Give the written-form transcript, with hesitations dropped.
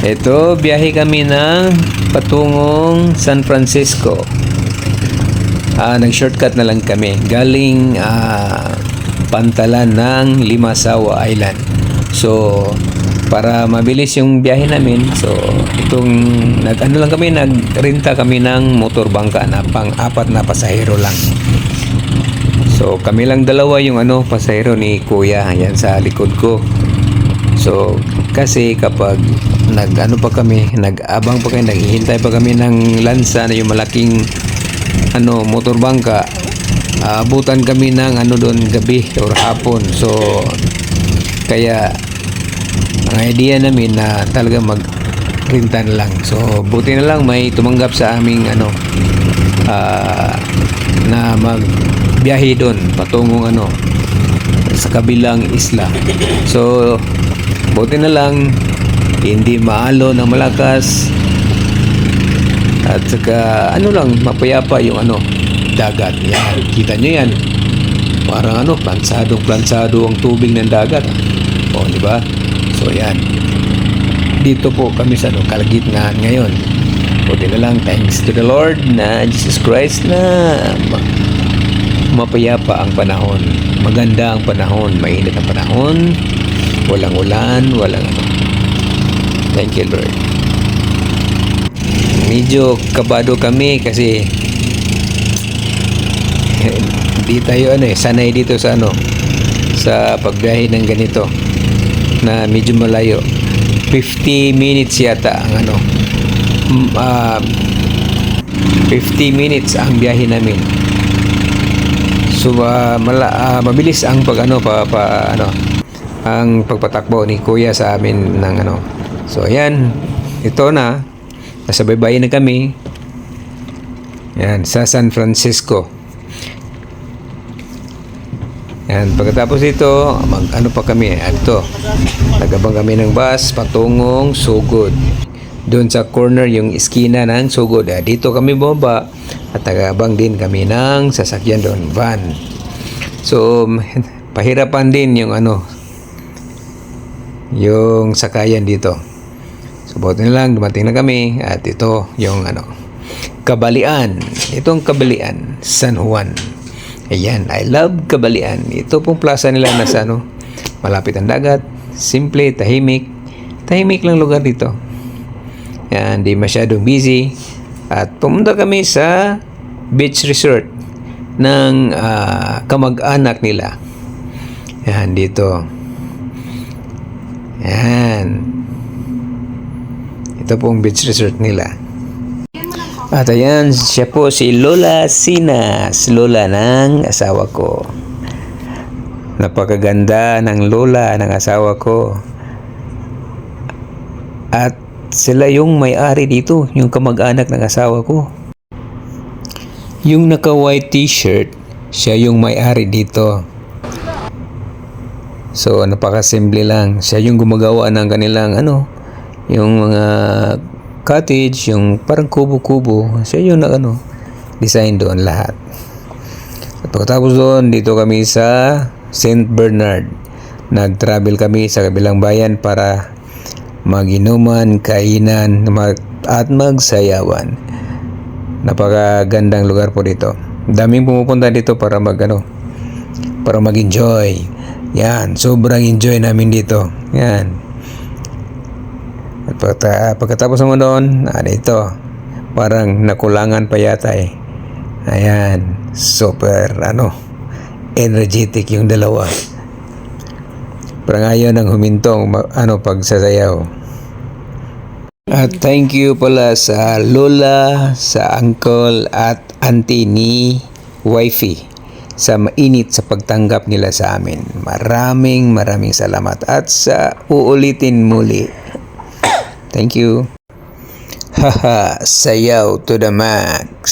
Ito, biyahe kami ng patungong San Francisco. Nag-shortcut na lang kami. Galing Pantalan ng Limasawa Island. So, para mabilis yung biyahe namin, so itong nagrenta kami ng motor bangka na pang-apat na pasahero lang. So, kami lang dalawa yung pasahero ni Kuya. Yan sa likod ko. So, kasi kapag nag-abang pa kami, naghihintay pa kami ng lansa na yung malaking motor bangka, abutan kami ng doon gabi or hapon. So, kaya ang idea namin na talaga mag-renta na lang. So, buti na lang may tumanggap sa aming na magbiyahe doon patungong sa kabilang isla. So, buti na lang hindi maalo ng malakas at saka mapayapa yung dagat. Yan, kita nyo yan, parang plansado ang tubig ng dagat. O, di ba? So, yan, dito po kami sa kalagitnaan ngayon. Buti na lang, thanks to the Lord na Jesus Christ na mapayapa ang panahon, maganda ang panahon, mainit ang panahon, walang ulan, walang Thank you, Lord. Medyo kabado kami kasi hindi tayo sanay dito sa sa pagbiyahe ng ganito na medyo malayo. 50 minutes yata ang 50 minutes ang biyahe namin. So mabilis ang ang pagpatakbo ni Kuya sa amin ng So ayan, ito na, nasa baybayin na kami. Yan, sa San Francisco. Yan, pagkatapos ito, pa kami, nagabang kami ng bus patungong Sugod. Doon sa corner yung iskina ng Sugod. Dito kami bumaba at nagabang din kami ng sasakyan doon, van. So, pahirapan din yung yung sakayan dito. So, buti na lang, dumating na kami at ito yung Kabalian. Itong Kabalian, San Juan. Ayan, I love Kabalian. Ito pong plaza nila na sa malapit ang dagat. Simple, tahimik. Tahimik lang lugar dito. Yan, di masyadong busy. At pumunta kami sa beach resort ng kamag-anak nila. Yan, dito. Yan. Ito pong beach resort nila. At ayan, siya po si Lola Sinas, lola ng asawa ko. Napakaganda ng lola ng asawa ko. At sila yung may-ari dito, yung kamag-anak ng asawa ko. Yung naka-white t-shirt, siya yung may-ari dito. So, napakasimple lang. Siya yung gumagawa ng kanilang yung mga cottage, yung parang kubo-kubo. Siya yung design doon lahat. At pagkatapos doon, dito kami sa St. Bernard. Nag-travel kami sa kabilang bayan para mag-inuman, kainan, at magsayawan. Napakagandang lugar po dito. Daming pumupunta dito para para mag-enjoy. Yan, sobrang enjoy namin dito. Yan. At pagkatapos naman doon, ito, parang nakulangan pa yata eh. Ayan, super energetic yung dalawa. Parang ayaw nang humintong pagsasayaw. At thank you pala sa lola, sa uncle at auntie ni wifey sa mainit sa pagtanggap nila sa amin. Maraming salamat at sa uulitin muli. Thank you. Haha, sayaw to the max.